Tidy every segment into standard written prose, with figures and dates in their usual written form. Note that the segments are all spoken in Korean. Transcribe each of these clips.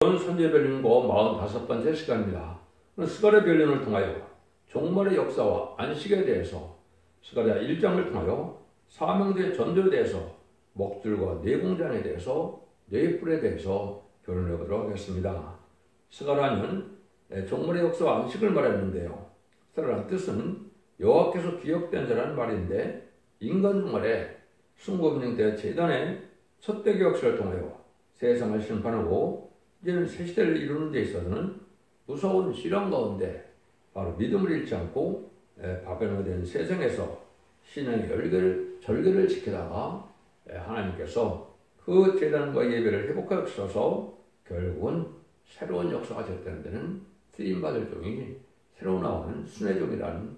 선제별륜고 45번째 시간입니다. 스가랴 별륜을 통하여 종말의 역사와 안식에 대해서, 스가랴 1장을 통하여 사명된 전도에 대해서, 목줄과 내공잔에 대해서, 뇌뿔에 대해서 결론해 보도록 하겠습니다. 스가랴는 종말의 역사와 안식을 말했는데요. 스가랴의 뜻은 여호와께서 기억된 자라는 말인데, 인간 종말에 순고민행 재단의 첫대기 역사를 통하여 세상을 심판하고 이제는 새 시대를 이루는 데 있어서는 무서운 시련 가운데 바로 믿음을 잃지 않고 바벨론에 세상에서 신앙의 절개를 지키다가 하나님께서 그 제단과 예배를 회복하여 주셔서 결국은 새로운 역사가 시작되는 데는 쓰임받을 종이 새로 나오는 순회 종이라는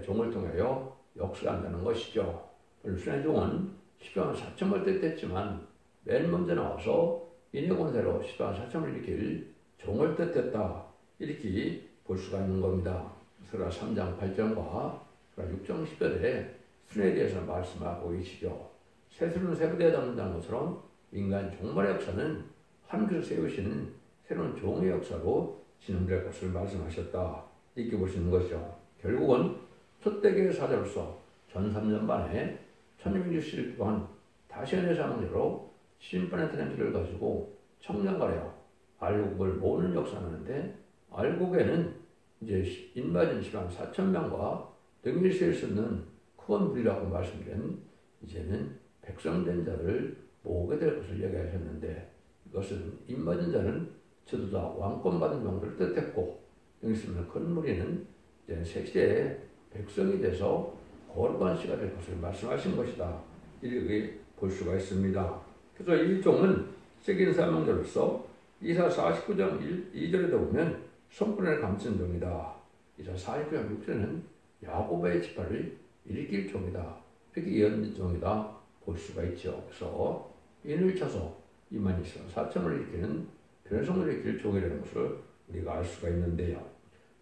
종을 통하여 역사한다는 것이죠. 순회 종은 10만 4천을 뜻했지만 맨 먼저 나와서 인해권세로 10만 4천을 일으킬 종을 뜻했다, 이렇게 볼 수가 있는 겁니다. 스가랴 3장 8절과 스가랴 6장 10절에 순회에 대해서 말씀하고 계시죠. 새순은 새부대에 담는다는 것처럼 인간 종말의 역사는 하나님께서 세우시는 새로운 종의 역사로 진행될 것을 말씀하셨다, 이렇게 볼 수 있는 것이죠. 결국은 첫대기의 사자로서 전 3년 만에 1660일 동안 다시 은혜 사명제로 심판의 트렌드를 가지고 청량가려 알곡을 모으는 역사를 하는데, 알곡에는 이제 인마진 10만 4천 명과 등일 세일 수 있는 큰 무리라고 말씀드린 이제는 백성된 자를 모으게 될 것을 얘기하셨는데, 이것은 인마진 자는 저도 다 왕권 받은 정도를 뜻했고, 등일 수 있는 큰 무리는 이제 새 시대의 백성이 돼서 거룩한 씨가 될 것을 말씀하신 것이다, 이렇게 볼 수가 있습니다. 그래서 이 종은 세긴 사명자로서 이사 49장 2절에도 보면 성분을 감춘 종이다. 이사 49장 6절에는 야곱의 지파를 일으킬 종이다, 이렇게 예언된 종이다 볼 수가 있죠. 그래서 인을 쳐서 2만 2천 4천을 일으키는 변성을 일으킬 종이라는 것을 우리가 알 수가 있는데요.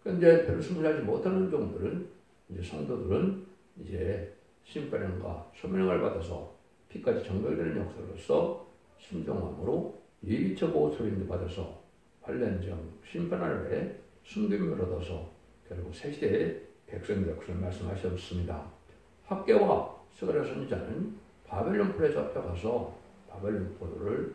그런데 변성을 하지 못하는 종들은, 이제 성도들은 이제 심판과 소명을 받아서 피까지 정결되는 역사로서 순종함으로 예비처 보호 소인도 받아서 8년 전 심판하늘에 순금을 얻어서 결국 새 시대의 백성이 될 것을 말씀하셨습니다. 학개와 스가랴 선지자는 바벨론 풀에 잡혀가서 바벨론 포로를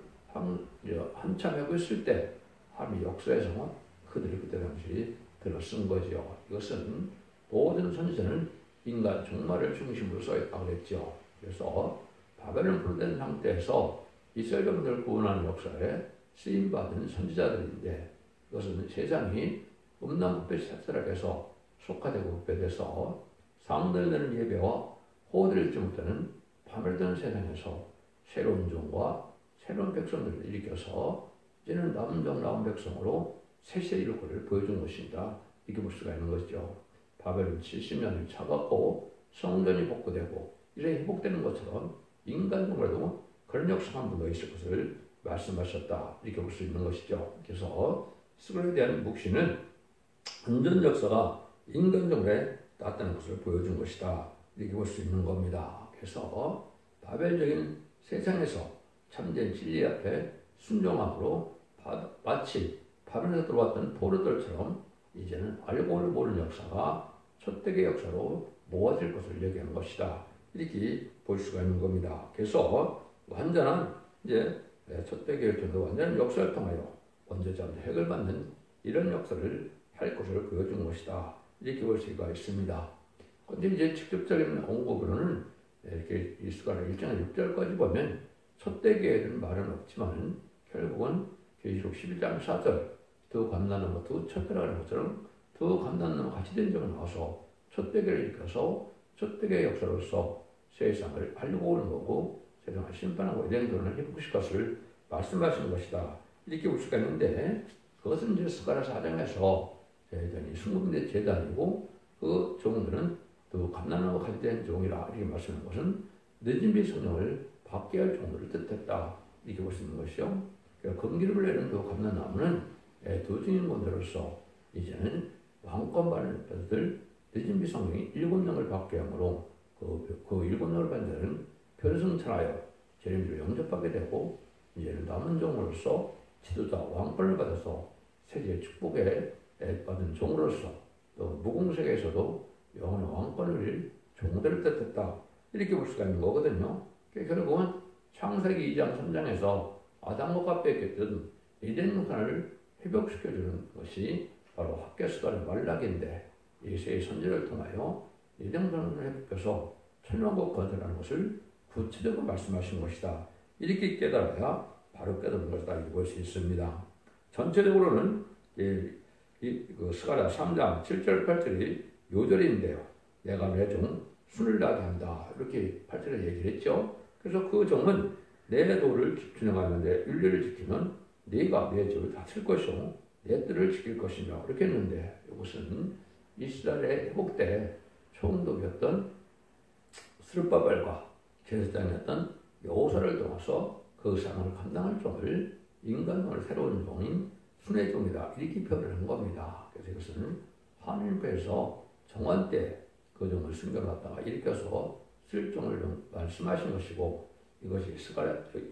한참 하고 있을 때 하나님의 역사에서 그들이 그때 당시 들어쓴 거죠. 이것은 모든 선지자는 인간 종말을 중심으로 써있다고 그랬죠. 그래서 바벨론 풀된 상태에서 이스라엘 백성들을 구원하는 역사에 쓰임받은 선지자들인데, 이것은 세상이 음란부패 사슬에서 속화되고 부패돼서 상들되는 예배와 호들을 잊지 못하는 파멸되는 세상에서 새로운 종과 새로운 백성들을 일으켜서 이제는 남은 종 남은 백성으로 새시의 일꾼을 보여준 것입니다, 이렇게 볼 수가 있는 것이죠. 바벨론 70년이 차갑고 성전이 복구되고 이래 회복되는 것처럼 인간 종말도 그런 역사가 묻어 있을 것을 말씀하셨다, 이렇게 볼 수 있는 것이죠. 그래서 스가랴에 대한 묵시는 완전 역사가 인간 종말에 나타난 것을 보여준 것이다, 이렇게 볼 수 있는 겁니다. 그래서 바벨적인 세상에서 참된 진리 앞에 순종함으로 마치 바벨론에서 들어왔던 포로들처럼 이제는 알고를 모르는 역사가 첫대기 역사로 모아질 것을 얘기한 것이다, 이렇게 볼 수가 있는 겁니다. 그래서 완전한 이제 첫대기를 통해 완전한 역사를 통하여 원죄자한테 핵을 받는 이런 역사를 할 것을 보여준 것이다, 이렇게 볼 수가 있습니다. 그런데 이제 직접적인 언급으로는 이렇게 스가랴 1장 6절까지 보면 첫대기에 대한 말은 없지만 결국은 계시록 11장 4절 두 감난나무 두 첩배라는 것처럼 두 감난나무 같이 된 적이 나와서 첫대기를 일으켜서 첫대기의 역사로서 세상을 알고 오는 거고 세상을 심판하고 이런 교훈을 회복시킬 것을 말씀하시는 것이다, 이렇게 볼 수가 있는데, 그것은 이제 스가랴 4장에서 제단이 순금대 제단이고 그 종들은 또 감난나무 같이 된 종이라 이렇게 말씀하는 것은 늦은비 성령을 받게 할 종들을 뜻했다, 이렇게 볼 수 있는 것이요. 금기름을 내는 그 감난나무는 두 증인권자로서 이제는 왕권 받는 자들 늦은비 성령이 7명을 받게 하므로 그 7명을 받는 자는 변성천하여 재림주를 영접하게 되고 이제는 남은 종으로서 지도자 왕권을 받아서 세계의 축복에 받은 종으로서 또 무공세계에서도 영원한 왕권을 누릴 종들을 뜻했다. 이렇게 볼 수가 있는 거거든요. 결국은 창세기 2장 3장에서 아담과 뺏겼던 에덴 동산을 회복시켜주는 것이 바로 학개수달의 말락인데 예수의 선지를 통하여 에덴 동산을 회복해서 천왕국 건설하는 것을 구체적으로 말씀하신 것이다. 이렇게 깨달아야 바로 깨달은 것이다. 이렇게 볼 수 있습니다. 전체적으로는 스가랴 3장 7절 8절이 요절인데요. 내가 내 종 순을 나게 한다. 이렇게 8절에 얘기를 했죠. 그래서 그 종은 내 도를 준행하는데 윤리를 지키면 네가 내 집을 다칠 것이요 내 뜰을 지킬 것이며 이렇게 했는데 이것은 이스라엘의 회복 때 총독이었던 스룹바벨과 제사장이었던 여호사를 통해서 그 상을 감당할 종을 인간을 새로운 종인 순의 종이다. 이렇게 표현을 한 겁니다. 그래서 이것은 하나님께서 정한 때 그 종을 숨겨놨다가 일으켜서 쓸 종을 말씀하신 것이고 이것이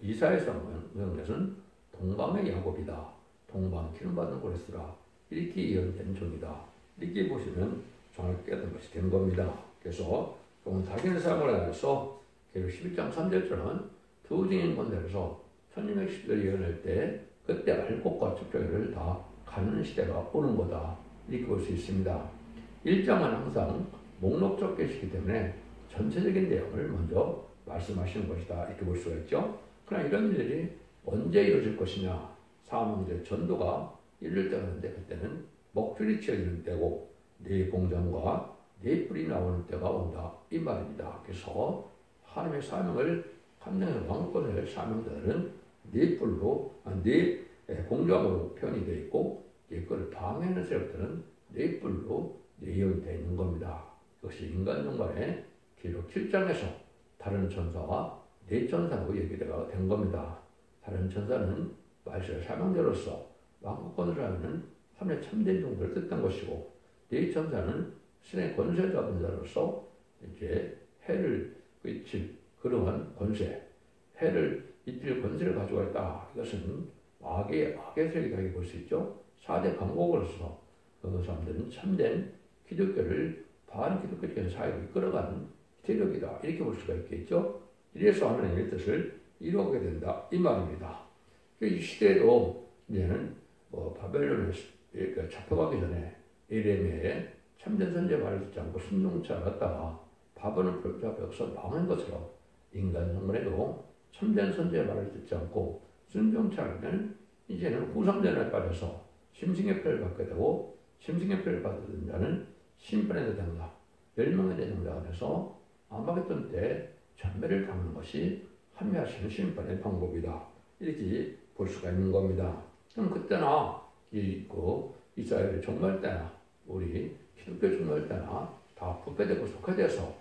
이사야서 명령은 동방의 야곱이다. 동방 기름받은 고레스라. 이렇게 예언된 종이다. 이렇게 보시면 정확히 깨닫는 것이 된 겁니다. 그래서 자기의 삶을 위해서 계속 11장 3절처럼 두 증인 본대에서 1610절 예언할 때 그때 알곡과 첩정이를 다 가는 시대가 오는 거다. 이렇게 볼 수 있습니다. 1장은 항상 목록적 계시기 때문에 전체적인 내용을 먼저 말씀하시는 것이다. 이렇게 볼 수가 있죠. 그러나 이런 일들이 언제 이루어질 것이냐. 사망제 전도가 이룰 때가 있는데 그때는 먹줄이 치어지는 때고 네 공장과 네 뿔이 나오는 때가 온다. 이 말입니다. 그래서 하나님의 사명을 감당해서 왕권을 사명자들은 네 뿔로 네 공장으로 표현이 되어 있고 네 뿔을 방해하는 세력들은 네 뿔로 예언되어 있는 겁니다. 이것이 인간 종말의 기록 7장에서 다른 천사와 네 천사로 얘기가 된 겁니다. 다른 천사는 말세의 사명자로서 왕권을 하는 하늘의 참된 종들을 뜻한 것이고 네 천사는 신의 권세 잡은 자로서 이제 해를 이칠 그러한 권세, 해를 이칠 권세를 가지고 있다. 이것은 악의 세력이라고 볼 수 있죠. 4대 강국으로서 그 사람들은 참된 기독교를 반기독교적인 사회로 이끌어가는 세력이다. 이렇게 볼 수가 있겠죠. 이래서 하나님의 뜻을 이루게 된다. 이 말입니다. 이 시대에도 이제는 바벨론에 잡혀가기 전에 에레미야의 참된 선제 말을 듣지 않고 순종치 않았다가 바벨론 잡혀서 망한 것처럼 인간 성문에도 참된 선제 말을 듣지 않고 순종치 않으면 이제는 후삼전에 빠져서 심승의 표를 받게 되고 심승의 표를 받은 자는 심판의 대상자, 멸망의 대상자가 돼서 아마겟돈 때 전멸을 당하는 것이 합리화시는 심판의 방법이다. 이렇게 볼 수가 있는 겁니다. 그럼 그때나 이스라엘의 종말 때나 우리 기독교 종말 때나 다 부패되고 속화돼서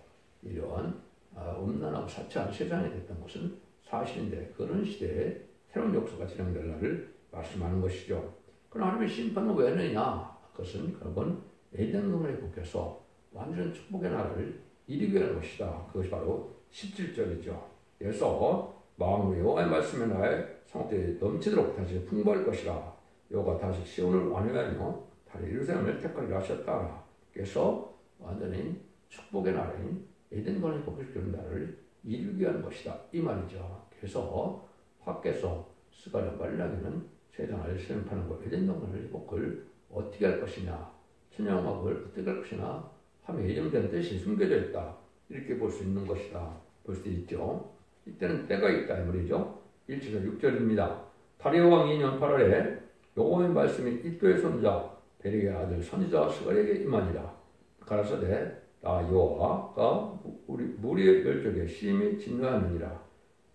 이러한 음란하고 사치한 세상이 됐던 것은 사실인데 그런 시대에 새로운 역사가 진행될 날을 말씀하는 것이죠. 그럼 하나님의 심판은 왜 했느냐? 그것은 결국은 에덴 동산에 복해서 완전한 축복의 나라를 이루게 하는 것이다. 그것이 바로 17절이죠. 그래서 마음으로 여호와의 말씀에 나의 상태에 넘치도록 다시 풍부할 것이라. 여호와가 다시 시온을 완유하며 다시 예루살렘을 택하리라 하셨다. 그래서 완전히 축복의 나라인 에덴 동산에 복해시키는 나라를 이루게 하는 것이다. 이 말이죠. 그래서 밖에서 스가랴 말라기는 세상을 심판하는 것, 에덴 동산의 회복을 어떻게 할 것이냐, 천양왕국을 어떻게 할 것이냐 하며 예정된 뜻이 숨겨져 있다. 이렇게 볼 수 있는 것이다. 볼 수 있죠. 이때는 때가 있다 이 말이죠. 1절에서 6절입니다. 다리오 왕 2년 8월에 여호와의 말씀이 이도의 손자 베리의 아들 선지자 스가랴에게 임하니라. 가라사대 나 여호와가 무리의 멸족에 심히 진노하느니라.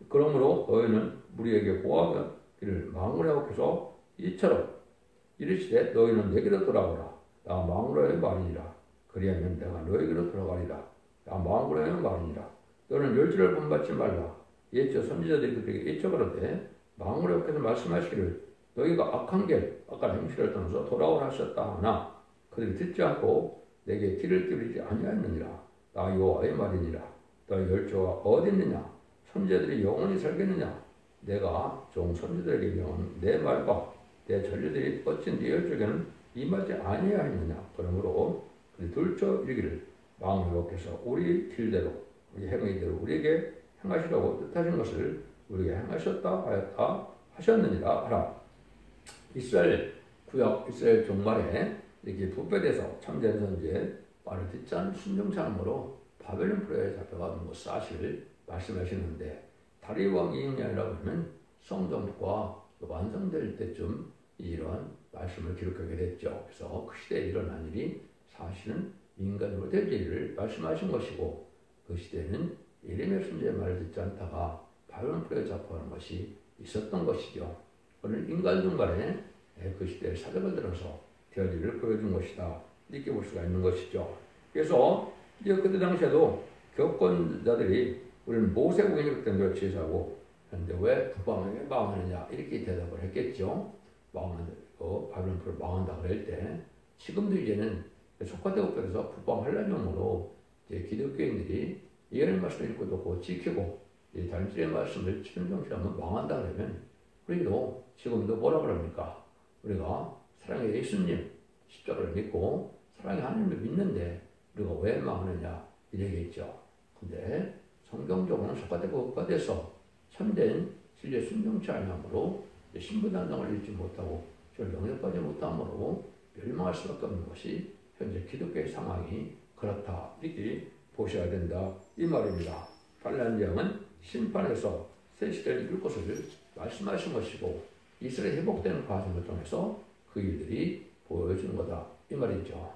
그러므로 너희는 무리에게 보아하기를 망으라고 해서 이처럼 이르시되 너희는 내게로 돌아오라. 나 망으로의 말이니라. 그리하면 내가 너에게로 돌아가리라. 나 망으로의 말이니라. 너는 멸절을 본받지 말라. 옛적 선지자들이 그들에게 예적하로되 망으로 해서 말씀하시기를 너희가 악한 길, 악한 행실을 떠나서 돌아오라 하셨다 하나 그들이 듣지 않고 내게 길을 기울이지 아니하였느니라. 나 여호와의 말이니라. 너희 열조가 어디 있느냐? 선지자들이 영원히 살겠느냐? 내가 종 선지들에게 명한 내 말과 내 전리들이 어찌 네 열조에게는 임하지 아니해야 했느냐. 그러므로 그들이 둘째 이르기를 마음을 회복해서 우리 길대로 우리 행위대로 우리에게 행하시라고 뜻하신 것을 우리에게 행하셨다 하였다 하셨느니라 하라. 이스라엘 구약 이스라엘 종말에 이렇게 부패돼서 참된 선지에 말을 듣지 않은 순종치 않으므로 바벨론 포로에 잡혀가는 것 사실을 말씀하시는데, 다리 왕 2년이라고 하면 성전과 완성될 때쯤 이런 말씀을 기록하게 됐죠. 그래서 그 시대에 일어난 일이 사실은 인간으로 될 일을 말씀하신 것이고, 그 시대는 예레미야 선지자의 말을 듣지 않다가 바벨론 포로에 잡혀가는 것이 있었던 것이죠. 오늘 인간 중간에 그 시대의 사적을 들어서 되어질 일을 보여준 것이다, 이렇게 볼 수가 있는 것이죠. 그래서 이제 그때 당시에도 교권자들이 우리는 모세국이 그때 늘 제사고 그런데 왜 북방에 망하느냐 이렇게 대답을 했겠죠. 바벨론 포로 망한다 그럴 때, 지금도 이제는 속화대국에서 북방하려면으로 기독교인들이 예언의 말씀을 읽고 또 지키고 단지의 말씀을 순종하면 망한다 그러면, 우리도 지금도 뭐라 그럽니까? 우리가 사랑의 예수님 십자가를 믿고 사랑의 하나님을 믿는데 우리가 왜 망하느냐 이래겠죠. 근데 성경적으로는 속화되고 돼서 참된 진리에 순종치 아니하므로 신분단정을 잃지 못하고 저를 영접하지 못함으로 멸망할 수밖에 없는 것이 현재 기독교의 상황이 그렇다, 이렇게 보셔야 된다 이 말입니다. 갈라디아는 심판에서 새 시대를 이룰 것을 말씀하신 것이고, 이스라엘이 회복되는 과정을 통해서 그 일들이 보여준 거다 이 말이죠.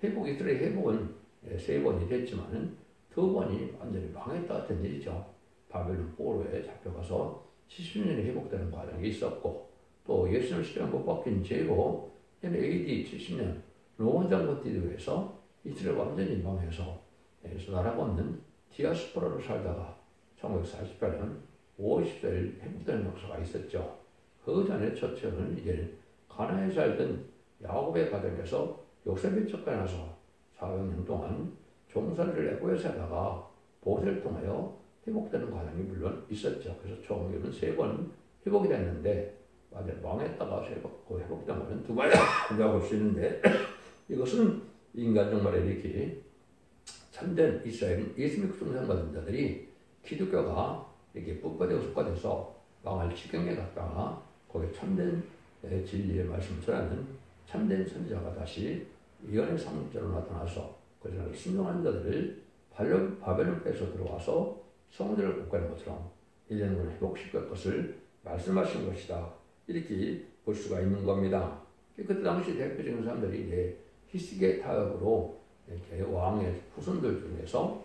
이스라엘 회복은 3번이 됐지만 2번이 완전히 망했다 된 일이죠. 바벨론 포로에 잡혀가서 70년이 회복되는 과정이 있었고, 또 예수님 시대가 못 바뀐 죄로 AD 70년 로마 장군 뒤에서 이스라엘 완전히 망해서 나라가 없는 디아스포라로 살다가 1948년 5월 14일 회복되는 역사가 있었죠. 그 전에 첫째는 이제 가나안에 살던 야곱의 가정에서 요셉이 쫓겨나서 400년 동안 종살이를 애고에서 하다가 보세를 통하여 회복되는 과정이 물론 있었죠. 그래서 총 3번 회복이 됐는데, 완전 망했다가 회복된 것은 2번이라고 볼 수 있는데, 이것은 인간 정말에 이렇게 참된 이스라엘 예수 믿고 충성받은 자들이 기독교가 이렇게 뿌빠되고 속화돼서 망할 지경에 갔다가 거기에 참된 진리의 말씀을 전하는 참된 선지자가 다시 예언의 상징자로 나타나서 그들을 순종한 자들을 바벨론 폐에서 들어와서 성전을 복구하는 것처럼 이제는 회복시킬 것을 말씀하신 것이다, 이렇게 볼 수가 있는 겁니다. 그때 당시 대표적인 사람들이 이제 히스기야 타협으로 이렇게 왕의 후손들 중에서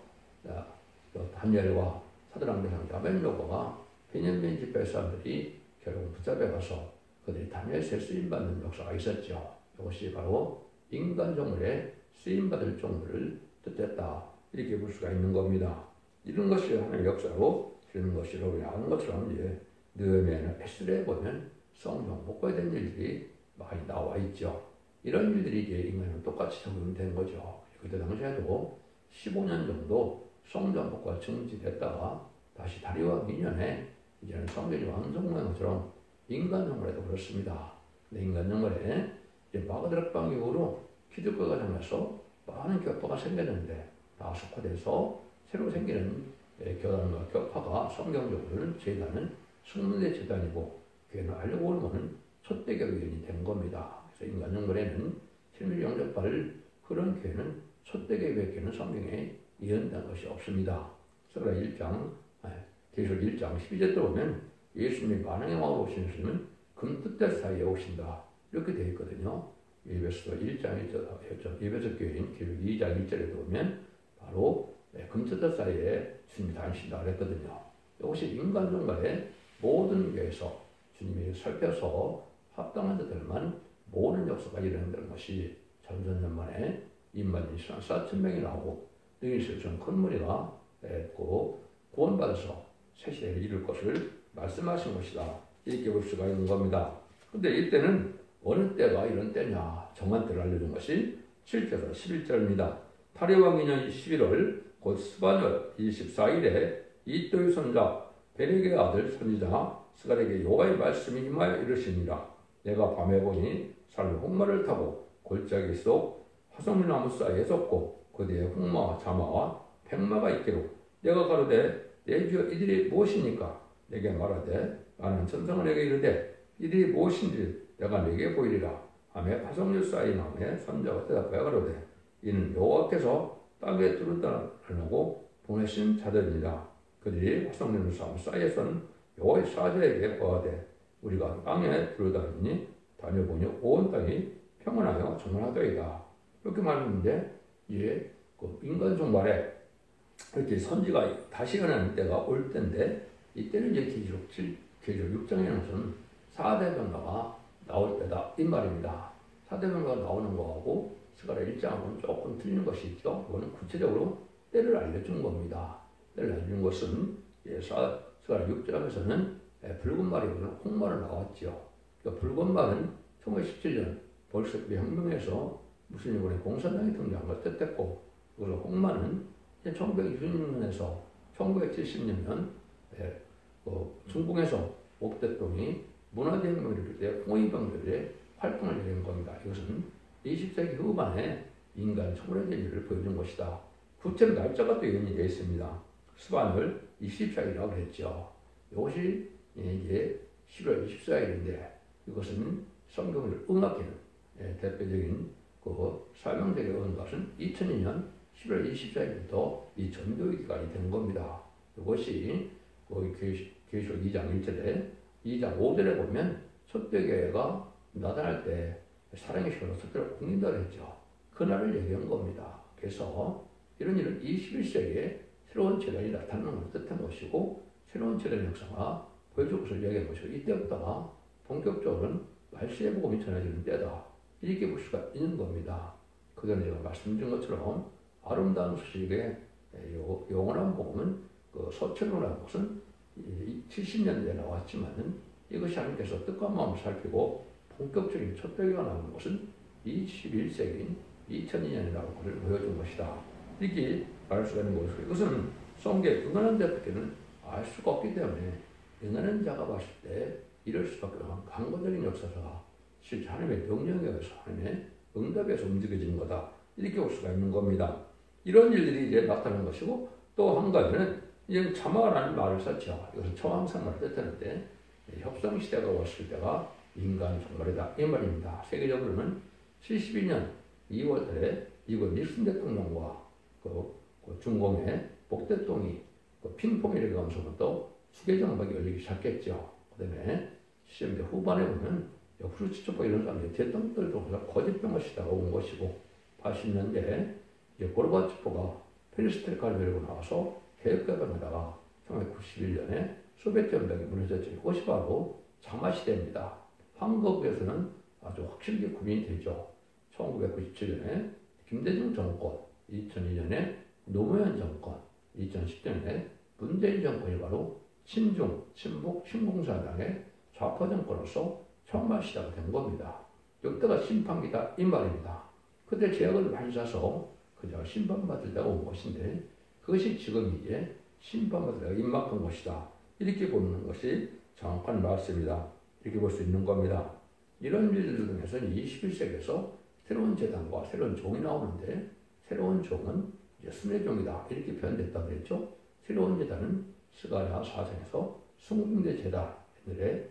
다니엘과 사드락 메삭 아벳느고가 베냐민 지파 사람들이 결국 붙잡혀가서 그들이 다니엘에 쓰임받는 역사가 있었죠. 이것이 바로 인간 종물에 쓰임받을 종물을 뜻했다, 이렇게 볼 수가 있는 겁니다. 이런 것이 하나의 역사로 되는 것이라고 우리 아는 것처럼 이제 느헤미야나 에스더에 보면 성경 복구된 일들이 많이 나와 있죠. 이런 일들이 이제 인간은 똑같이 적용된 거죠. 그때 당시에도 15년 정도 성전 복구가 정지됐다가 다시 다리와 민년에 이제는 성전이 완성된 것처럼 인간 정말에도 그렇습니다. 근데 인간 정말에 이제 마가다락방 이후로 기독교가 생겨서 많은 격파가 생겼는데 다 속화돼서 새로 생기는 교단과 격파가 성경적으로는 제단은 숙문대 제단이고 교회는 알려고 보면 촛대교 위원이 된 겁니다. 그래서 인간 정말에는 실밀 영접할 그런 교회는 촛대교 교회는 성경에 예언된 것이 없습니다. 스가랴 1장, 계시록 1장 12절에 보면 예수님이 만왕의 왕으로 오신 예수님은 금뜻대 사이에 오신다, 이렇게 되어 있거든요. 예배서 1장 1절, 예배서 교회인 계시록 2장 1절에 보면 바로 금뜻대 사이에 주님이 다니신다 그랬거든요. 이것이 인간 정말에 모든 교회에서 주님이 살펴서 합당한 자들만 모든 역사가 일어난다는 것이 전천년 만에 인만이 4,000명이 나오고 능일실전 큰 무리가 구원받아서 새 시대를 이룰 것을 말씀하신 것이다, 이렇게 볼 수가 있는 겁니다. 근데 이때는 어느 때가 이런 때냐, 정한 때를 알려준 것이 7절에서 11절입니다. 다리왕 2년 11월 곧 스바늘 24일에 이또의 손자 베레게의 아들 선지자 스갈에게 여호와의 말씀이 임하여 이르시니라. 내가 밤에 보니 사람이 홍마를 타고 골짜기 속 화성나무 사이에 섰고 그 뒤에 홍마와 자마와 백마가 있기로 내가 가로되 내 주여 이들이 무엇이니까? 내게 말하되 나는 천사에게 이르되 이들이 무엇인지 내가 내게 보이리라 하며 화성류 사이 나무에 선자가 대답하여 가로되 이는 여호와께서 땅에 두루다니고 보내신 자들이니라. 그들이 화성류 나무 사이에 선 여호와의 사자에게 보아되 우리가 땅에 두루다니니 다녀보니 온 땅이 평안하여 정원하더이다. 이렇게 말했는데 이제 그 인간 종말에 이렇게 선지가 다시 일어나는 때가 올 때인데 이때는 이제 계시록 6장에는 4대 변화가 나올 때다 이 말입니다. 4대 변화가 나오는 거하고 스가랴 1장하고는 조금 틀린 것이 있죠. 그거는 구체적으로 때를 알려준 겁니다. 때를 알려준 것은 스가랴 6장에서는 붉은 말이거나 홍말은 나왔죠. 그러니까 붉은 말은 1917년 bol셰비크 혁명에서 무슬림군의 공산당이 등장한 걸 뜻했고 그리고 홍말은 1926년에서 1970년 중국에서 옥대통이 문화대혁명을 이룰 때 홍위병들의 활동을 열린 겁니다. 이것은 20세기 후반에 인간 초월의 진리를 보여준 것이다. 구체로 날짜가 또 연이 되어 있습니다. 스반을 24일이라고 했죠. 이것이 이제 11월 24일인데 이것은 성경을 응하기는 대표적인 그 사명제를 얻은 것은 2002년 11월 24일부터 이 전도의 기간이 된 겁니다. 이것이 계시록 2장 1절에 2장 5절에 보면 첫대교회가 나타날 때 사랑의 시간으로 첫대를 옮긴다고 했죠. 그날을 얘기한 겁니다. 그래서 이런 일은 21세기에 새로운 재단이 나타나는 것을 뜻한 것이고 새로운 재단의 역사가 보여줄 것을 얘기한 것이고 이때부터가 본격적으로는 말세의 복음이 전해지는 때다. 이렇게 볼 수가 있는 겁니다. 그전에 제가 말씀드린 것처럼 아름다운 소식의 영원한 복음은 그 서천으로라는 것은 70년대에 나왔지만은 이것이 하나님께서 뜻과 마음을 살피고 본격적인 첫대교가 나오는 것은 21세기인 2002년에 나올 것을 보여준 것이다. 이렇게 말할 수가 있는 것이고 이것은 성경의 응하는 자들께는 알 수가 없기 때문에 응하는 자가 봤을 때 이럴 수밖에 없는 강건적인 역사가 실제 하나님의 명령에 의해서 하나님의 응답에서 움직여지는 거다. 이렇게 볼 수가 있는 겁니다. 이런 일들이 이제 나타나는 것이고 또 한 가지는 이제 자마라는 말을 썼죠. 이것은 처왕상말을 뜻하는데 협상시대가 왔을 때가 인간 종말이다. 이 말입니다. 세계적으로는 72년 2월 달에 미국 닉슨 대통령과 그 중공의 복 대통령이 핑퐁이 일어나면서부터 수계정박이 열리기 시작했죠. 그 다음에 70년대 후반에 보면 프루츠초프 이런 사람들이 대통령들도 거짓병을 시다가 온 것이고 80년대에 고르바초프가 페리스텔카를 열고 나와서 개혁개방하다가 1991년에 소비에트 연맹이 무너졌죠. 이것이 바로 자마시대입니다. 한국에서는 아주 확실하게 구분이 되죠. 1997년에 김대중 정권, 2002년에 노무현 정권, 2010년에 문재인 정권이 바로 친중, 친북, 신공산당의 좌파 정권으로서 처음 시작이 된 겁니다. 이때가 심판기다 이 말입니다. 그때 제약을 많이 사서 그저 심판받을 때가 온 것인데 그것이 지금 이제 심판받을 때가 임박한 것이다. 이렇게 보는 것이 정확한 말씀이다. 이렇게 볼 수 있는 겁니다. 이런 일들 중에서는 21세기에서 새로운 재단과 새로운 종이 나오는데 새로운 종은 이제 순회 종이다. 이렇게 표현됐다고 그랬죠. 새로운 재단은 스가랴 4장에서 순금대 재단, 옛날에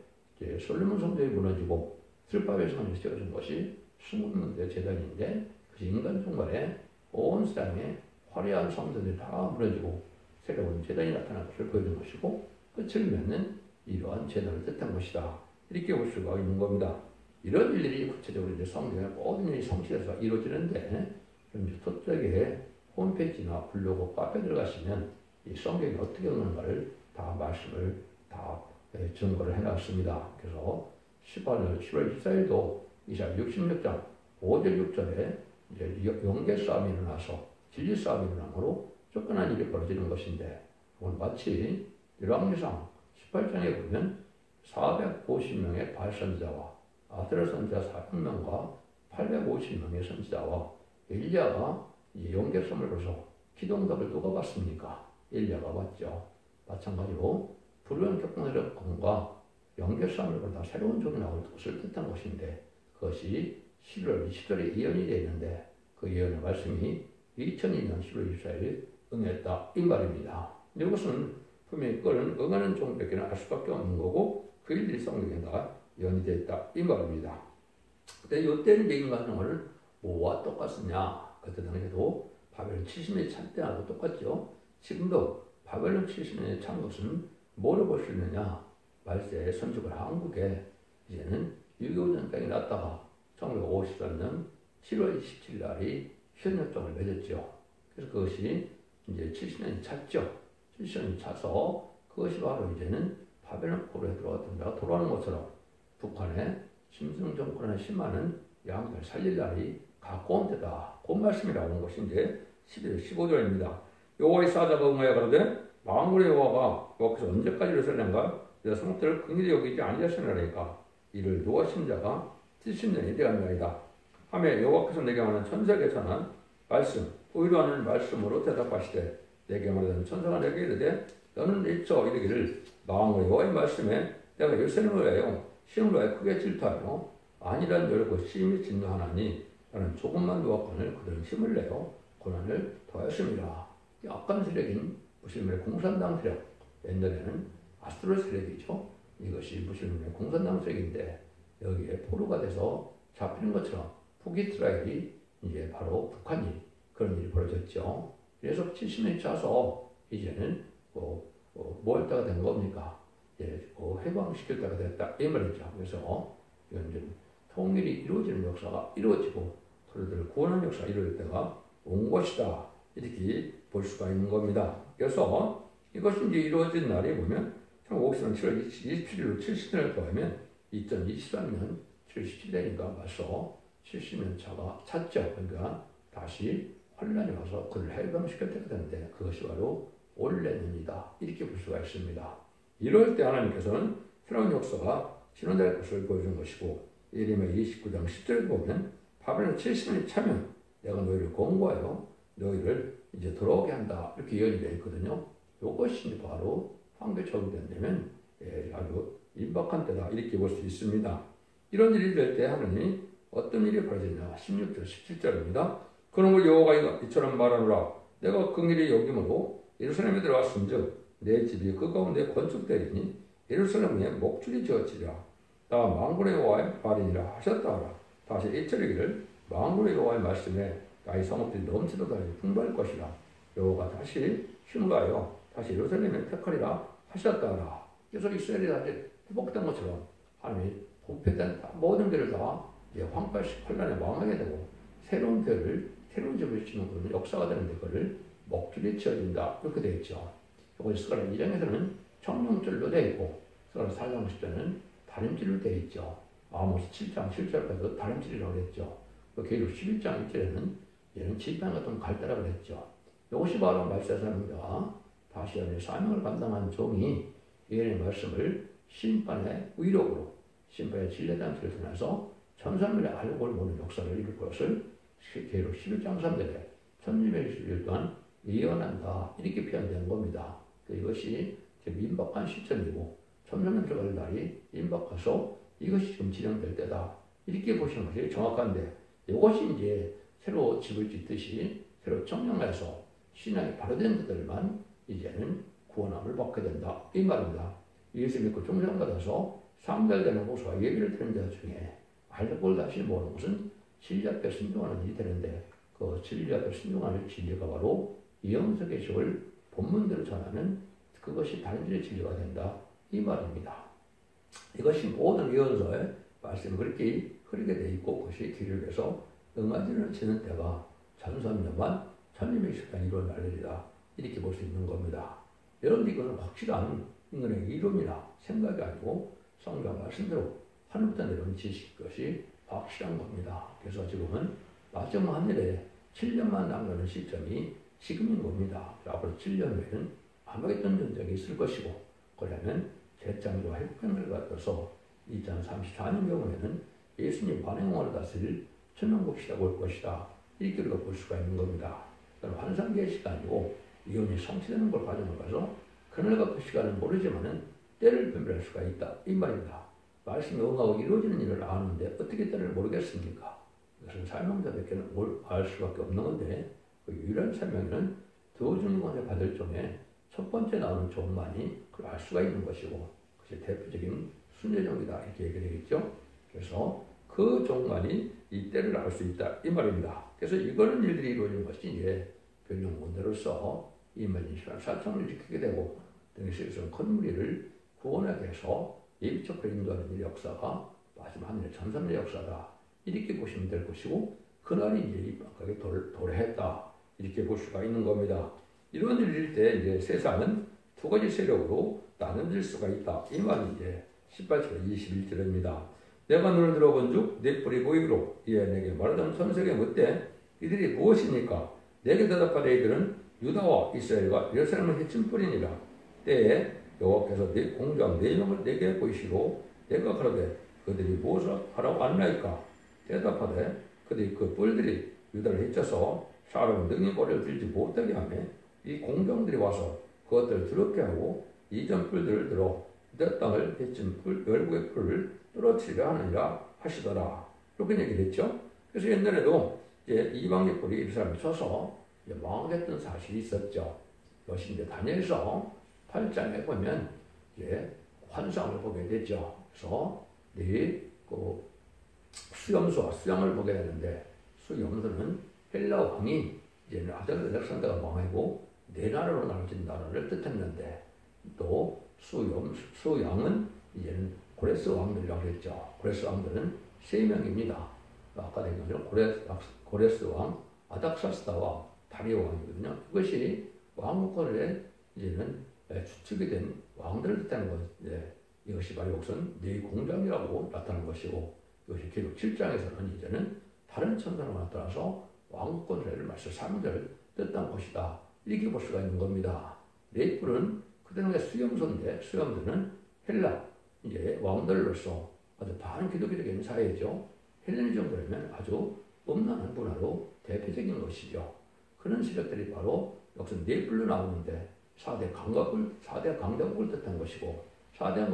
솔로몬 성전이 무너지고 슬바벨 성전이 세워진 것이 순금대 재단인데 그 인간 종말에 온 세상에 화려한 성전들이 다 무너지고 새로운 재단이 나타난 것을 보여준 것이고 끝을 맺는 이러한 재단을 뜻한 것이다. 이렇게 볼 수가 있는 겁니다. 이런 일들이 구체적으로 이제 성경의 모든 일이 성취돼서 이루어지는데 토적의 홈페이지나 블로그 카페에 들어가시면 이 성경이 어떻게 오는가를 다 말씀을 다 증거를 해놨습니다. 그래서 10월 24일도 이사야 66장 5절 6절에 이제 영계 싸움이 일어나서 진리 싸움이 일어나므로 쫓겨난 일이 벌어지는 것인데 오늘 마치 열왕기상 18장에 보면 450명의 바알 선지자와 아스라 선지자 400명과 850명의 선지자와 엘리야가 영계 싸움을 벌여서 기도응답을 누가 받습니까? 엘리야가 받죠. 마찬가지로 불의한 격동들의 검과 영계수하늘보다 새로운 종이 나올 것을 뜻하는 것인데 그것이 11월 20일에 예언이 되어 있는데 그 예언의 말씀이 2002년 11월 24일 응했다 이 말입니다. 이것은 분명히 그거는 응하는 종밖에 알 수밖에 없는 거고 그 일들이 성경에 다 예언이 되어 있다 이 말입니다. 근데 이때는 이제 인간생활은 뭐와 똑같으냐? 그때 당시에도 바벨론 70년이 찬 때하고 똑같죠. 지금도 바벨론 70년이 찬 것은 뭐로 볼 수 있느냐? 말세에 선축을 한국에 이제는 6.25 전쟁이 났다가 1953년 7월 27일 날이 현역정을 맺었죠. 그래서 그것이 이제 70년이 찼죠. 70년이 차서 그것이 바로 이제는 바벨론 포로에 들어갔던 데가 돌아오는 것처럼 북한의 심승 정권의 심하는 양을 살릴 날이 가까운 때다. 그 말씀이 나오는 것이 이제 11월 15절입니다. 여호와의 사자가 응하여 가로되 만군의 여호와가 여호와께서 언제까지 이르실는가? 내 성들을 긍휼히 여기지 아니하시느니까 이를 노하신 자가 70년이 되었나이다. 하며 여호와께서 내게 말하는 천사에게 전한 말씀 의로하는 말씀으로 대답하시되 내게 말하는 천사가 내게 이르되 너는 일쳐 이르기를 만군의 여호와의 말씀에 내가 예루살렘을 위하여 시험을 위하여 크게 질투하며 아니란 열고 심히 진노하나니 나는 조금만 노하건을 그들은 힘을 내어 고난을 더하였습니다. 악한 세력인 무슬림의 공산당 세력, 옛날에는 아스트로 세력이죠. 이것이 무슬림의 공산당 세력인데 여기에 포로가 돼서 잡히는 것처럼 북이스라엘이 이제 바로 북한이 그런 일이 벌어졌죠. 그래서 70년이 차서 이제는 뭐 할 때가 된 겁니까? 해방시킬 때가 됐다 이 말이죠. 그래서 이건 좀 통일이 이루어지는 역사가 이루어지고 그들을 구원하는 역사가 이루어질 때가 온 것이다 이렇게 볼 수가 있는 겁니다. 그래서 이것이 이제 이루어진 날이 보면 1954년 7월 27일로 70년을 더하면 2023년 7월 17일이니까 벌써 70년 차가 찼죠. 그러니까 다시 환란이 와서 그를 해방시킬 때가 되는데 그것이 바로 올해년이다 이렇게 볼 수가 있습니다. 이럴 때 하나님께서는 새로운 역사가 진행될 것을 보여준 것이고 예레미야 29장 10절에 보면 바벨론 70년이 차면 내가 너희를 권고하여 너희를 이제 돌아오게 한다 이렇게 예언이 되어 있거든요. 이것이 바로 황제 적용된다면 아주 임박한 때다 이렇게 볼 수 있습니다. 이런 일이 될 때 하느님이 어떤 일이 벌어지냐 16절 17절입니다. 그러므로 여호와가 이처럼 말하노라 내가 긍휼히 여김으로 예루살렘에 들어왔은즉 내 집이 그 가운데 건축되리니 예루살렘에 목줄이 지어지리라. 나 만군의 여호와의 발이니라 하셨다 하라. 다시 이처리기를 만군의 여호와의 말씀에 나의 성읍들이 넘치도다 풍부할 것이라. 여호와가 다시 힘을하여 다시 예루살렘에 택하리라 하셨다 하라. 그래서 이스라엘이 다시 회복된 것처럼 하나님이 부패된 모든 데를 다 황폐시 환란에 망하게 되고 새로운 데를 새로운 집을 짓는 그런 역사가 되는데 그거를 목줄이 지어진다 이렇게 되어 있죠. 이것이 스가랴 2장에서는 청룡줄로 되어 있고 스가랴 4장 10절은 다림질로 되어 있죠. 아모스 7장 7절까지도 다림질이라고 했죠. 계속 11장 1절에는 얘는 지팡이 같은 갈대라고 했죠. 이것이 바로 말세사람과 다시 한번 사명을 감당한 종이 예언의 말씀을 심판의 의력으로 심판의 진례단체를 통해서 천사들의 알고를 보는 역사를 이룰 것을 계속 11장 3절에 1220일 동안 예언한다 이렇게 표현된 겁니다. 이것이 지금 임박한 시점이고 천년을 들어갈 날이 임박해서 이것이 지금 진행될 때다 이렇게 보시는 것이 정확한데 이것이 이제 새로 집을 짓듯이 새로 청량해서 신앙이 바로된 그들만 이제는 구원함을 받게 된다 이 말입니다. 예수 믿고 종상받아서 상달되는 호소와 예비를 드는 자 중에 알고 다시 모르는 것은 진리 앞에 순종하는 일이 되는데 그 진리 앞에 순종하는 진리가 바로 영적의 식을 본문대로 전하는 그것이 다림질의 진리가 된다 이 말입니다. 이것이 모든 예언서에 말씀이 그렇게 흐르게 돼 있고 그것이 길을 위해서 응아지를 지는 때가 1300만 1260년 이루어 날리리라 이렇게 볼 수 있는 겁니다. 여러분 이거는 확실한 인간의 이론이나 생각이 아니고 성경 말씀대로 하늘부터 내려온 지식 것이 확실한 겁니다. 그래서 지금은 마지막 하늘에 7년만 남는 시점이 지금인 겁니다. 앞으로 7년 후에는 아마겟돈 전쟁이 있을 것이고 그러면 재창조와 회복행을 갖춰서 2034년 경우에는 예수님 관행원을 다스릴 천년국 시대가 올 것이다. 이렇게 우리가 볼 수가 있는 겁니다. 환상계의 시간이고 이혼이 성취되는 걸 가정을 가서 그날과 그 시간은 모르지만은 때를 분별할 수가 있다. 이 말입니다. 말씀이 응하고 이루어지는 일을 아는데 어떻게 때를 모르겠습니까? 이것은 설명자들께는 알 수밖에 없는 건데 그 유일한 설명은 도중권을 받을 종에 첫 번째 나오는 종만이 그걸 알 수가 있는 것이고 그것이 대표적인 순례종이다 이렇게 얘기되겠죠. 그래서 그 종만이 이 때를 알 수 있다 이 말입니다. 그래서 이거는 일들이 이루어진 것이 이제 변형 원대로서 이만희 시간 사천을 지키게 되고 등에서 큰 무리를 구원하게 해서 예비적으로 인도하는 이 역사가 마지막 하늘의 전삼의 역사다 이렇게 보시면 될 것이고 그날이 이제 이 방각에 도래했다 이렇게 볼 수가 있는 겁니다. 이런 일일 때 이제 세상은 두 가지 세력으로 나눠질 수가 있다. 이 말이 이제 18절 21절입니다. 내가 너를 들어본 즉 내 뿔이 보이기로 이에 내게 말하던 선생에게 묻되 이들이 무엇이니까 내게 대답하되 이들은 유다와 이스라엘과 예루살렘을 해친 뿔이니라. 때에 여호와께서 네 공장 네 명을 내게 보이시고 내가 그러되 그들이 무엇을 하라고 안나이까 대답하되 그들이 그 뿔들이 유다를 해쳐서 사람은 능히 머리를 들지 못하게 하며 이 공병들이 와서 그것들을 더럽게 하고 이전 뿔들을 들어 내 땅을 해친 뿔 열국의 뿔을 떨어뜨리려 하느니라 하시더라. 이렇게 얘기를 했죠. 그래서 옛날에도 이제 이방의 뿔이 이스라엘에 쳐서 망했던 사실이 있었죠. 이것이 이제 다니엘서 8장에 보면 이제 환상을 보게 되죠. 그래서 그 수염수와 수양을 보게 되는데 수염수는 헬라 왕이 이제는 알렉산더가 망하고 네 나라로 나눠진 나라를 뜻했는데 또 수양은 이제는 고레스 왕들이라고 했죠. 고레스 왕들은 세 명입니다. 아까 얘기한 것처럼 고레스 왕, 아닥사스다 왕, 다리오 왕이거든요. 이것이 왕국권에 이제는 주축이 된 왕들을 뜻하는 것인데 이것이 바로 여기서는 네 공장이라고 나타난 것이고 이것이 기록 7장에서는 이제는 다른 천사로 나타나서 왕국권을 말씀 3절 뜻한 것이다. 이렇게 볼 수가 있는 겁니다. 네 뿔은 그들의 수염소인데 수염들은 헬라 이제 왕들로서 아주 반기독교적인 사회죠. 헬레니즘 그러면 아주 음란한 문화로 대표적인 것이죠. 그런 세력들이 바로 여기서 네 뿔로 나오는데 4대 강대국을 뜻한 것이고 4대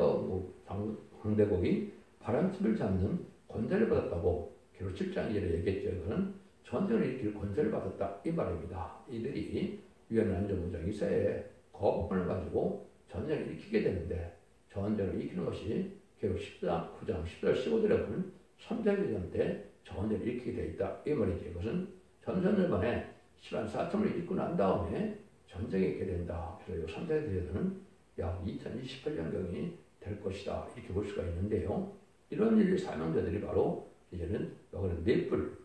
강대국이 바람집을 잡는 권세를 받았다고 기록 7장 1절에 얘기했죠. 이거는 전쟁을 일으킬 권세를 받았다 이 말입니다. 이들이 유엔 안전보장 이사회에 거부권을 가지고 전쟁을 일으키게 되는데 전쟁을 일으키는 것이 기록 9장 10절 15절에 보면 3대대전 때 전쟁을 일으키게 되어 있다 이 말이죠. 이것은 전선전반에 10만 4천을 일으키고 난 다음에 전쟁이 있게 된다. 그래서 이 3대대전은 약 2028년경이 될 것이다 이렇게 볼 수가 있는데요. 이런 일을 사명자들이 바로 이제는 여기는 넷불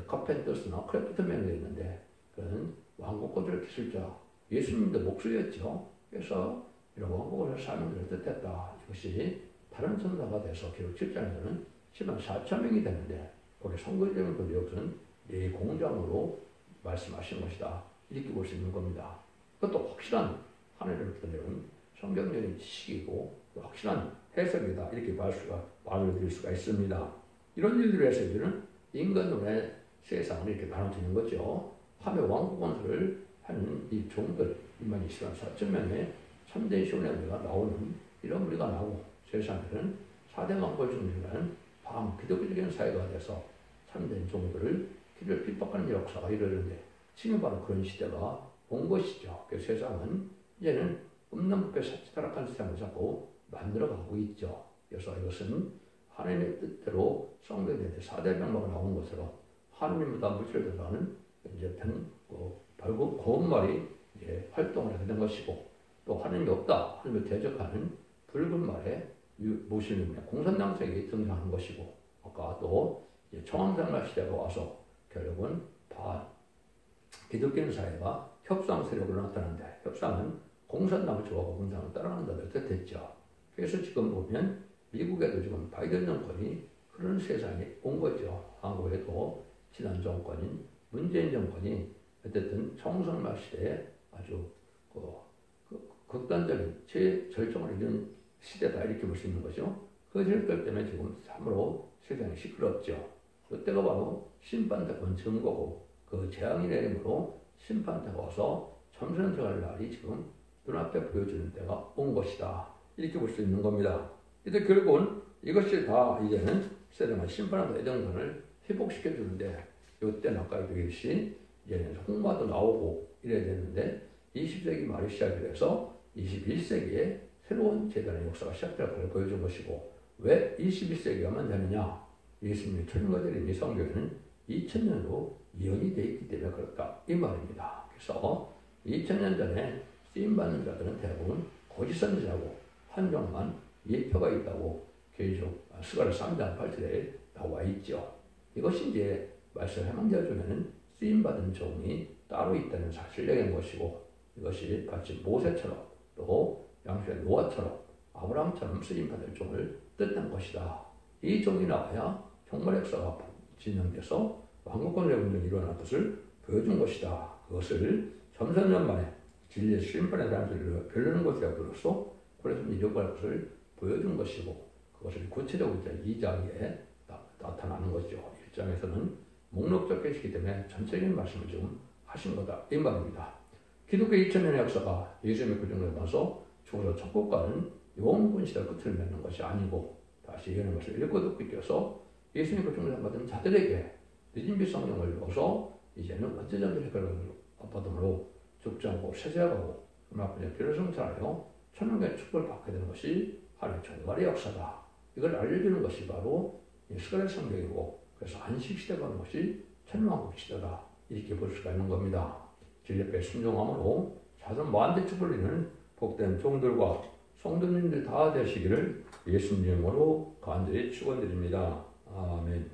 카펜터스나 크래프트맨이 있는데 그는 왕국권을 기술자 예수님도 목수였죠. 그래서 이런 왕국권을 사명자를 뜻했다. 이것이 다른 천사가 돼서 기록 7장에서는 10만 4천 명이 되는데 거기 선거적인 그 여기서는 네 공장으로 말씀하신 것이다. 이렇게 볼 수 있는 겁니다. 그것도 확실한 하늘을 드러내는 성경적인 지식이고 확실한 해석이다. 이렇게 말을 드릴 수가 있습니다. 이런 일들을 해서 이제는 인간론의 세상을 이렇게 나눠지는 거죠. 하며 왕국원수를 하는 이 종들, 2만 4천 명의 참된 시온회가 나오는 이런 무리가 나오고 세상에는 4대 왕벌종이라는 반기독교적인 사회가 돼서 참된 종들을 길을 핍박하는 역사가 이르는데 지금 바로 그런 시대가 온 것이죠. 그래서 세상은 이제는 없는 법에 타락한 세상을 자꾸 만들어가고 있죠. 그래서 이것은 하나님의 뜻대로 성경에 4대 병마가 나온 것으로 하나님보다 물질을 들어가는 이제 결국 고운 말이 이제 활동을 하게 된 것이고 또 하나님이 없다, 하나님을 대적하는 붉은 말에 모시는 공산당색이 등장하는 것이고 아까 또 청왕장날 시대가 와서 결국은 기독교 사회가 협상 세력으로 나타나는데 협상은 공산당을 좋아하고 공산당을 따라하는 자들 뜻했죠. 그래서 지금 보면 미국에도 지금 바이든 정권이 그런 세상에 온 거죠. 한국에도 지난 정권인 문재인 정권이 어쨌든 청선말 시대에 아주 극단적인 최절정을 이룬 시대다 이렇게 볼 수 있는 거죠. 그 절들 때문에 지금 참으로 세상이 시끄럽죠. 그때가 바로 심판대권 증거고 그 재앙이 내림으로 심판대가 와서 점선정할 날이 지금 눈앞에 보여주는 때가 온 것이다. 이렇게 볼 수 있는 겁니다. 이제 결국은 이것이 다 이제는 세상의 심판하고 애정관을 회복시켜 주는데, 이때는 아까 얘기했듯이 이제는 홍마도 나오고 이래야 되는데 20세기 말이 시작이 돼서 21세기에 새로운 재단의 역사가 시작될 것을 보여준 것이고, 왜 21세기가만 되느냐? 예수님이 천년거절인 이 성경에는 2000년으로 예언이 되어 있기 때문에 그렇다 이 말입니다. 그래서 2000년 전에 쓰임받는 자들은 대부분 거짓 선지자고 한정만 예표가 있다고 계속 스가랴 3장 8절에 나와 있죠. 이것이 이제 말씀 해망자 중에는 쓰임받은 종이 따로 있다는 사실적인 것이고, 이것이 같이 모세처럼 또 양수의 노아처럼 아브라함처럼 쓰임받을 종을 뜻한 것이다. 이 종이 나와야 종말 역사가 진행돼서 왕국권의 운동이 일어날 것을 보여준 것이다. 그것을 3000년 만에 진리의 심판에 대한 소리를 결론는 것이라고 들었어. 그래서 이뤄갈 것을 보여준 것이고, 그것을 구체적으로 2장에 나타나는 것이죠. 1장에서는 목록적 계시기 때문에 전체적인 말씀을 지금 하신 거다 이 말입니다. 기독교 2000년의 역사가 예수님의 구정을 나서 죽어서 천국가는 영원군 시대 끝을 맺는 것이 아니고, 다시 예언의 것을 읽고 듣고 있어서 예수님의 구정을 받은 자들에게 늦은 빛 성령을 줘서 이제는 원죄자들의 결과를 받음으로 죽지 않고 세세하고 그만큼 피를 성찰하여 천국의 축복을 받게 되는 것이 하나님의 종말의 역사다. 이걸 알려주는 것이 바로 스가랴 성경이고, 그래서 안식시대가 오는 것이 천년왕국 시대다. 이렇게 볼 수가 있는 겁니다. 진리에 순종함으로 자손 만대 축복을 복된 종들과 성도님들 다 되시기를 예수님 이름으로 간절히 축원드립니다. 아멘.